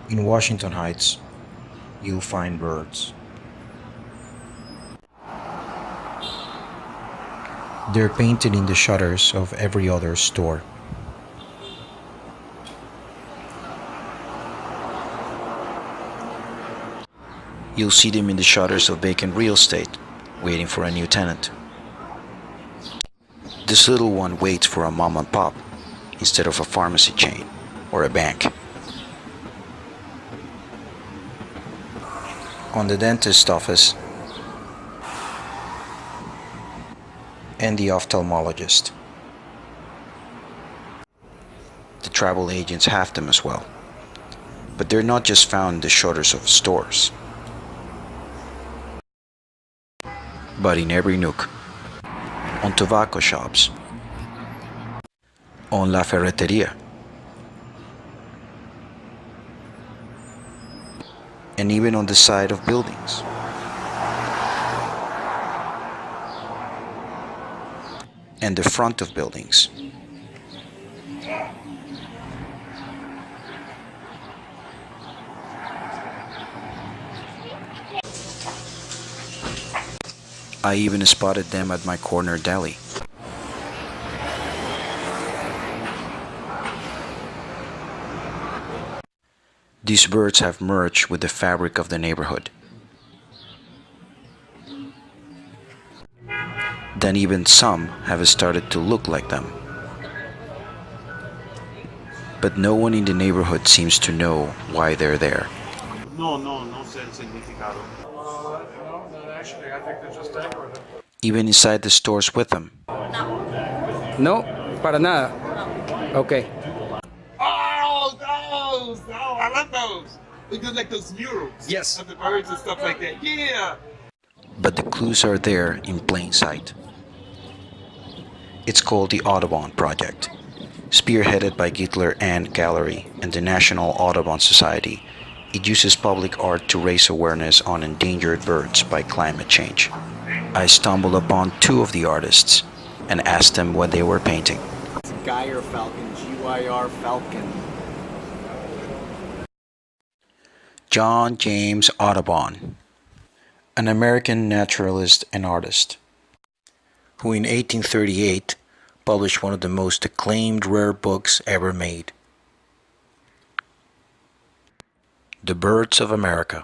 In Washington Heights, you'll find birds. They're painted in the shutters of every other store. You'll see them in the shutters of vacant real estate, waiting for a new tenant. This little one waits for a mom and pop instead of a pharmacy chain or a bank. On the dentist's office and the ophthalmologist. The travel agents have them as well. But they're not just found in the shutters of stores, but in every nook, on tobacco shops, on La Ferreteria, and even on the side of buildings. And the front of buildings. I even spotted them at my corner deli. These birds have merged with the fabric of the neighborhood. Then even some have started to look like them. But no one in the neighborhood seems to know why they're there. No sé el significado. Actually, I think they're just decorative. Even inside the stores with them. No, para nada. Okay. Oh, those! Oh, I love those. Because like those murals. Yes. Of the birds and stuff like that. Yeah. But the clues are there in plain sight. It's called the Audubon Project, spearheaded by Gittler Ant Gallery and the National Audubon Society. It uses public art to raise awareness on endangered birds by climate change. I stumbled upon two of the artists and asked them what they were painting. It's Gyre Falcon, GYR Falcon. John James Audubon, an American naturalist and artist, who in 1838 published one of the most acclaimed rare books ever made, The Birds of America.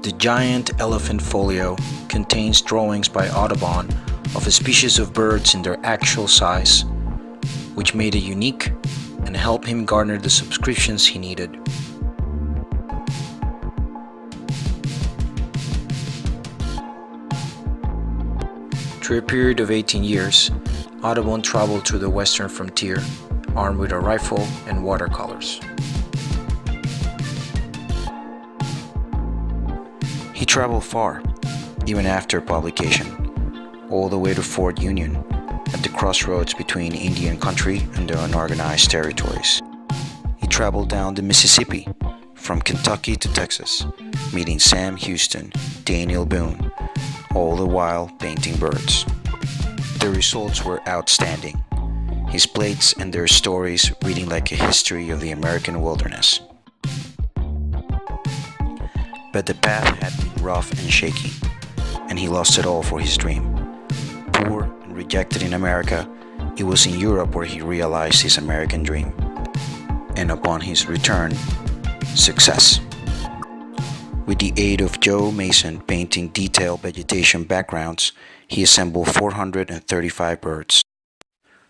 The giant elephant folio contains drawings by Audubon of a species of birds in their actual size, which made it unique and helped him garner the subscriptions he needed. Through a period of 18 years, Audubon traveled to the western frontier, armed with a rifle and watercolors. He traveled far, even after publication, all the way to Fort Union, at the crossroads between Indian country and the unorganized territories. He traveled down the Mississippi, from Kentucky to Texas, meeting Sam Houston, Daniel Boone, all the while painting birds. The results were outstanding, his plates and their stories reading like a history of the American wilderness. But the path had been rough and shaky, and he lost it all for his dream. Poor and rejected in America, it was in Europe where he realized his American dream. And upon his return, success. With the aid of Joe Mason painting detailed vegetation backgrounds, he assembled 435 birds,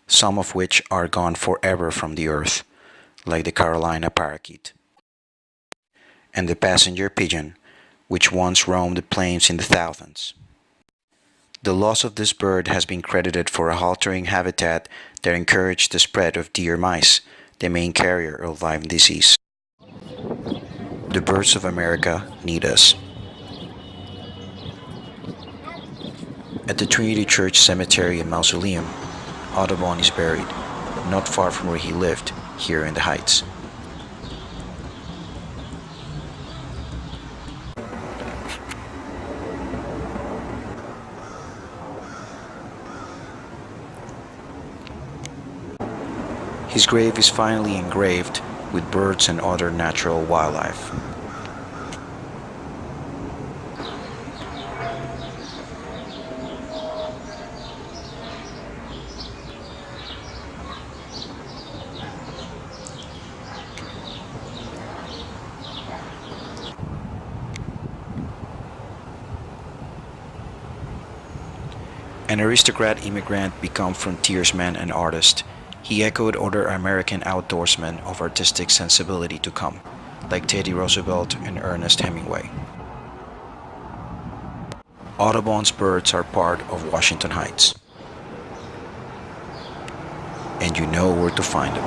some of which are gone forever from the earth, like the Carolina parakeet, and the passenger pigeon, which once roamed the plains in the thousands. The loss of this bird has been credited for a altering habitat that encouraged the spread of deer mice, the main carrier of Lyme disease. The birds of America need us. At the Trinity Church Cemetery and Mausoleum, Audubon is buried, not far from where he lived, here in the Heights. His grave is finely engraved with birds and other natural wildlife. An aristocrat immigrant become frontiersman and artist, he echoed other American outdoorsmen of artistic sensibility to come, like Teddy Roosevelt and Ernest Hemingway. Audubon's birds are part of Washington Heights, and you know where to find them.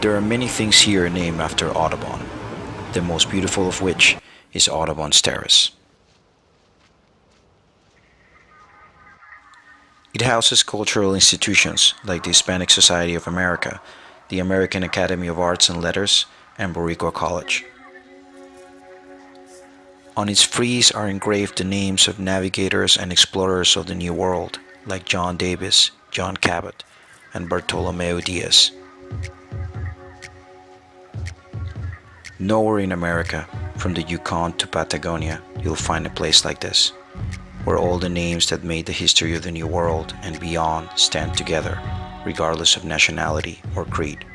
There are many things here named after Audubon, the most beautiful of which is Audubon's Terrace. It houses cultural institutions like the Hispanic Society of America, the American Academy of Arts and Letters, and Boricua College. On its frieze are engraved the names of navigators and explorers of the New World, like John Davis, John Cabot, and Bartolomeo Diaz. Nowhere in America, from the Yukon to Patagonia, you'll find a place like this, where all the names that made the history of the New World and beyond stand together, regardless of nationality or creed.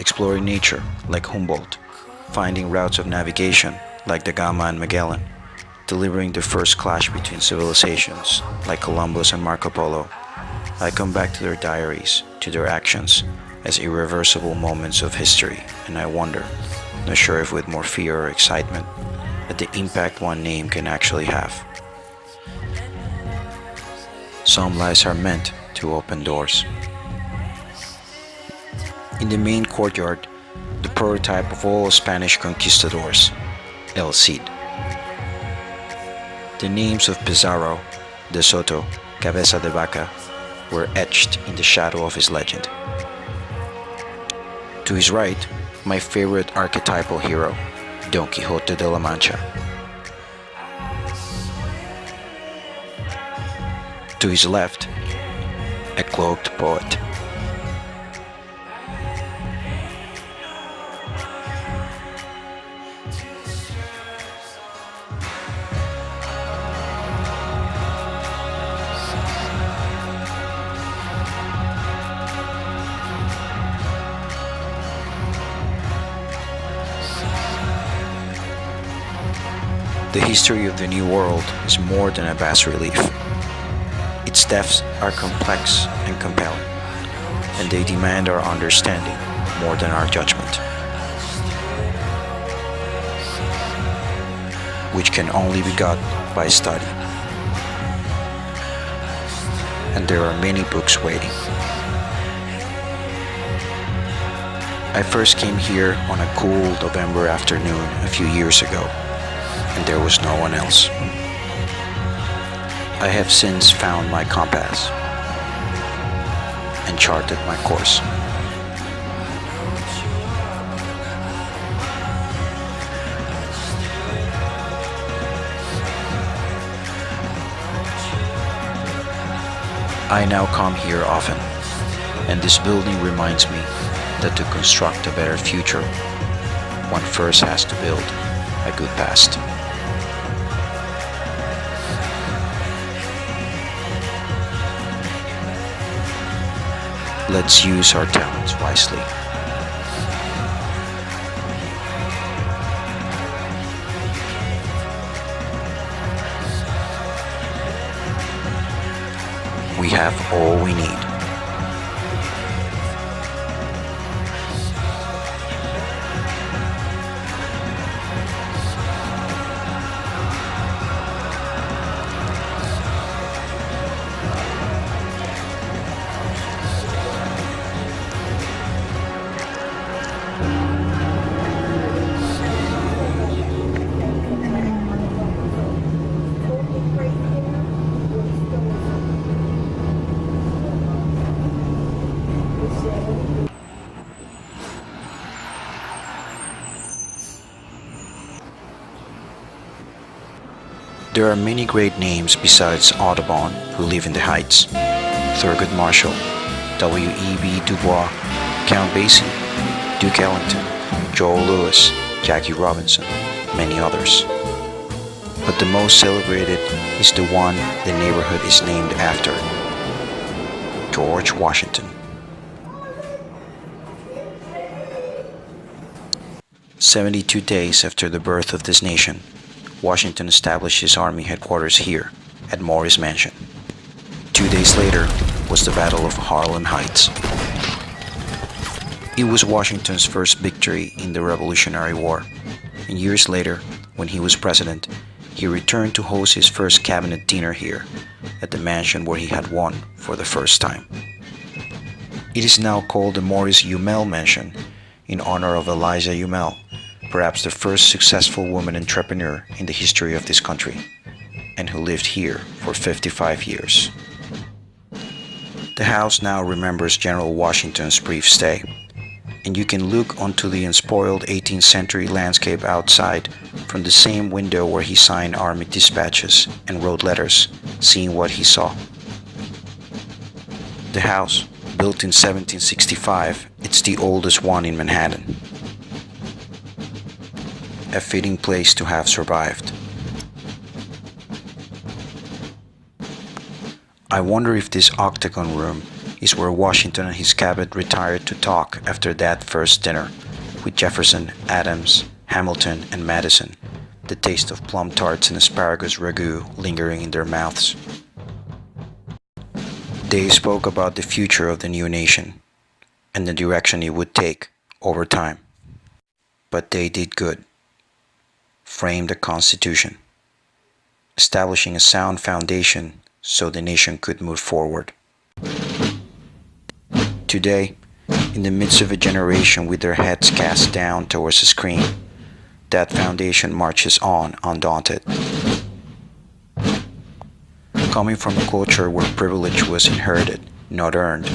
Exploring nature, like Humboldt, finding routes of navigation, like the Gama and Magellan, delivering the first clash between civilizations, like Columbus and Marco Polo. I come back to their diaries, to their actions, as irreversible moments of history, and I wonder, not sure if with more fear or excitement, at the impact one name can actually have. Some lives are meant to open doors. In the main courtyard, the prototype of all Spanish conquistadors, El Cid. The names of Pizarro, De Soto, Cabeza de Vaca were etched in the shadow of his legend. To his right, my favorite archetypal hero, Don Quixote de la Mancha. To his left, a cloaked poet. The history of the New World is more than a bas-relief. Its depths are complex and compelling, and they demand our understanding more than our judgment, which can only be got by study. And there are many books waiting. I first came here on a cool November afternoon a few years ago, and there was no one else. I have since found my compass and charted my course. I now come here often, and this building reminds me that to construct a better future, one first has to build a good past. Let's use our talents wisely. We have all we need. There are many great names besides Audubon who live in the Heights. Thurgood Marshall, W.E.B. Du Bois, Count Basie, Duke Ellington, Joel Lewis, Jackie Robinson, many others. But the most celebrated is the one the neighborhood is named after, George Washington. 72 days after the birth of this nation, Washington established his army headquarters here at Morris Mansion. 2 days later was the Battle of Harlem Heights. It was Washington's first victory in the Revolutionary War, and years later, when he was president, he returned to host his first cabinet dinner here at the mansion where he had won for the first time. It is now called the Morris Umel Mansion in honor of Eliza Umel, perhaps the first successful woman entrepreneur in the history of this country, and who lived here for 55 years. The house now remembers General Washington's brief stay, and you can look onto the unspoiled 18th century landscape outside from the same window where he signed army dispatches and wrote letters, seeing what he saw. The house, built in 1765, it's the oldest one in Manhattan. A fitting place to have survived. I wonder if this octagon room is where Washington and his cabinet retired to talk after that first dinner, with Jefferson, Adams, Hamilton, and Madison, the taste of plum tarts and asparagus ragout lingering in their mouths. They spoke about the future of the new nation and the direction it would take over time. But they did good. Framed a constitution, establishing a sound foundation so the nation could move forward. Today, in the midst of a generation with their heads cast down towards a screen, that foundation marches on undaunted. Coming from a culture where privilege was inherited, not earned,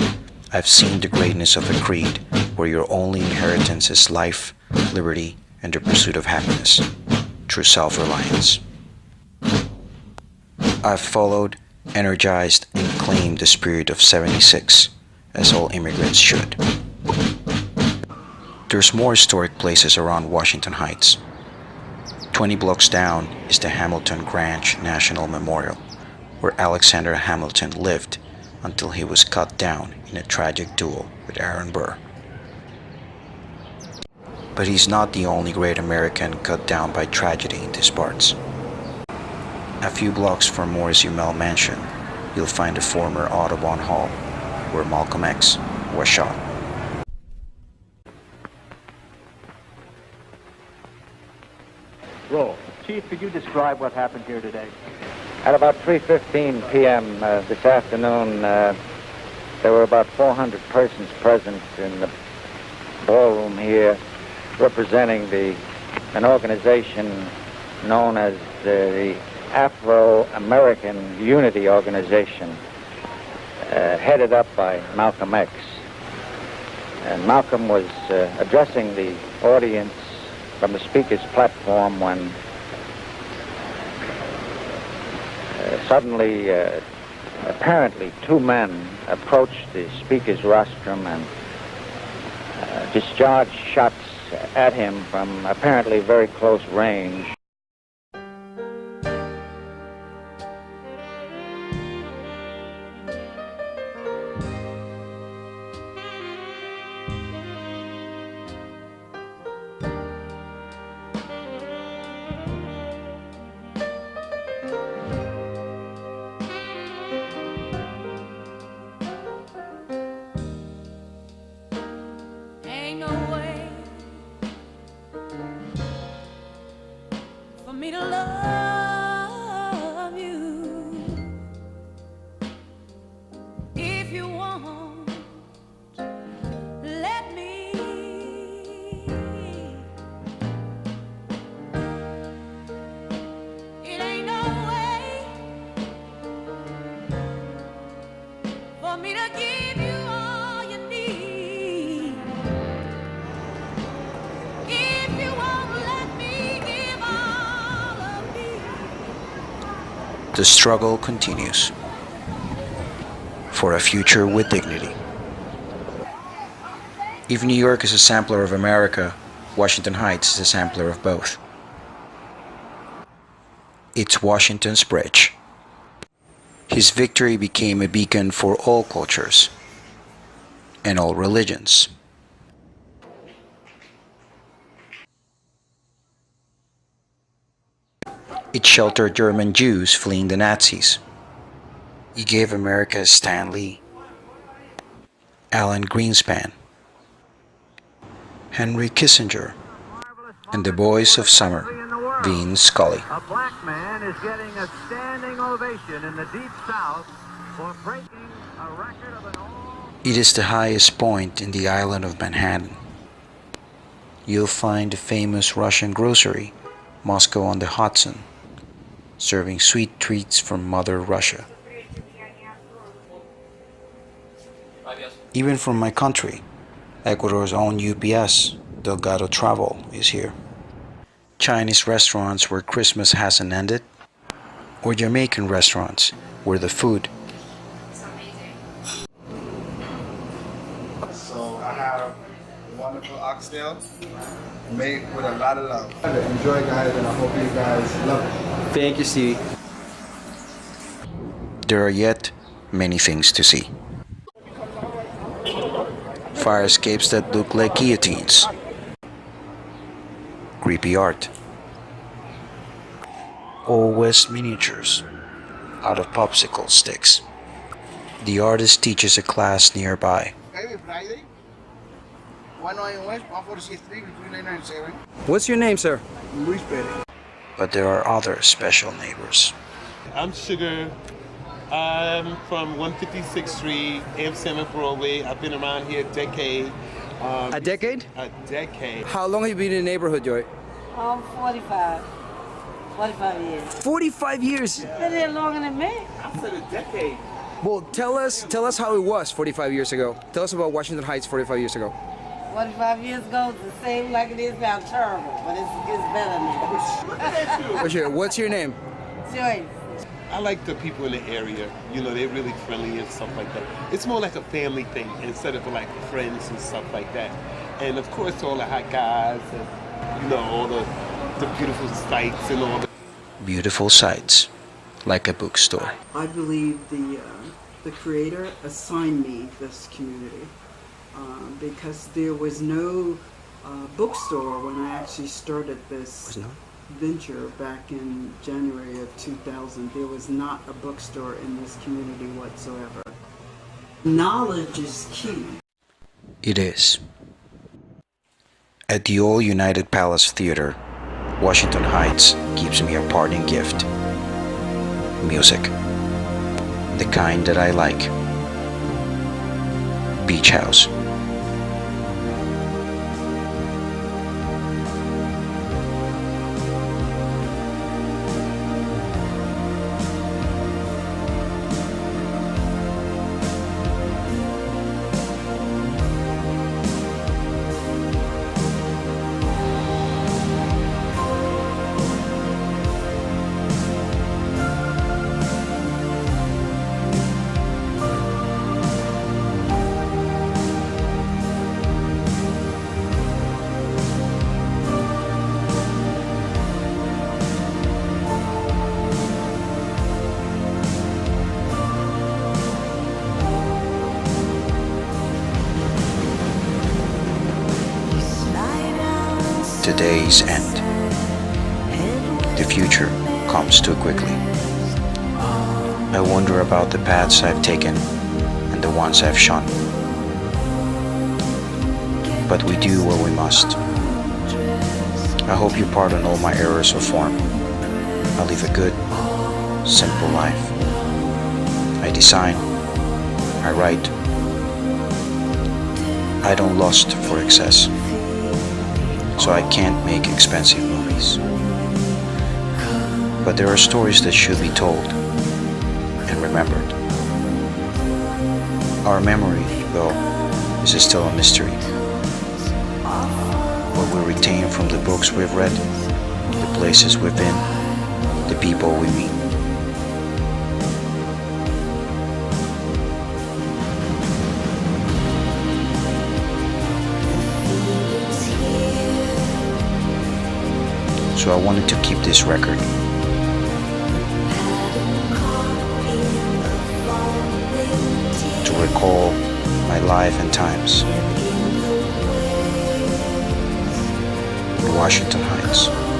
I've seen the greatness of a creed where your only inheritance is life, liberty, and the pursuit of happiness through self-reliance. I've followed, energized, and claimed the spirit of '76, as all immigrants should. There's more historic places around Washington Heights. 20 blocks down is the Hamilton Grange National Memorial, where Alexander Hamilton lived until he was cut down in a tragic duel with Aaron Burr. But he's not the only great American cut down by tragedy in these parts. A few blocks from Morris Umel Mansion, you'll find the former Audubon Hall, where Malcolm X was shot. Roll. Chief, could you describe what happened here today? At about 3:15 p.m. This afternoon, there were about 400 persons present in the ballroom here, representing an organization known as the Afro-American Unity Organization, headed up by Malcolm X. And Malcolm was addressing the audience from the speaker's platform when suddenly, apparently, two men approached the speaker's rostrum and discharged shots at him from apparently very close range. Ain't no way for me to love you. If you want, let me. It ain't no way for me to give you all you need. If you won't let me give all of me. The struggle continues for a future with dignity. If New York is a sampler of America, Washington Heights is a sampler of both. It's Washington's bridge. His victory became a beacon for all cultures and all religions. It sheltered German Jews fleeing the Nazis. He gave America Stan Lee, Alan Greenspan, Henry Kissinger, and the boys of summer, Vin Scully. A black man is getting a standing ovation in the Deep South for breaking a record of an all... It is the highest point in the island of Manhattan. You'll find the famous Russian grocery, Moscow on the Hudson, serving sweet treats from Mother Russia. Even from my country, Ecuador's own UPS, Delgado Travel, is here. Chinese restaurants where Christmas hasn't ended, or Jamaican restaurants where the food. So I have wonderful oxtail made with a lot of love. Enjoy, guys, and I hope you guys love it. Thank you, Stevie. There are yet many things to see. Fire escapes that look like guillotines. Creepy art. Old West miniatures out of popsicle sticks. The artist teaches a class nearby. Friday, 109 West, 146th Street, between 997. What's your name, sir? Luis Perez. But there are other special neighbors. I'm Sugar. I'm from 156th Street, M7 Broadway. I've been around here a decade. A decade? A decade. How long have you been in the neighborhood, Joy? 45. 45 years. 45 years. Been here longer than me. I said a decade. Well, tell us how it was 45 years ago. Tell us about Washington Heights 45 years ago. 45 years ago, it's the same like it is now. Terrible, but it's better now. What's your name? Joyce. I like the people in the area. You know, they're really friendly and stuff like that. It's more like a family thing instead of like friends and stuff like that. And of course, all the hot guys and, you know, all the beautiful sights and all the... Beautiful sights, like a bookstore. I believe the creator assigned me this community because there was no bookstore when I actually started this venture back in January of 2000. There was not a bookstore in this community whatsoever. Knowledge is key. It is. At the old United Palace Theater, Washington Heights gives me a parting gift. Music. The kind that I like. Beach House. Today's end. The future comes too quickly. I wonder about the paths I've taken and the ones I've shunned. But we do what we must. I hope you pardon all my errors of form. I live a good, simple life. I design. I write. I don't lust for excess, so I can't make expensive movies. But there are stories that should be told and remembered. Our memory, though, is still a mystery. What we retain from the books we've read, the places we've been, the people we meet. So I wanted to keep this record. To recall my life and times in Washington Heights.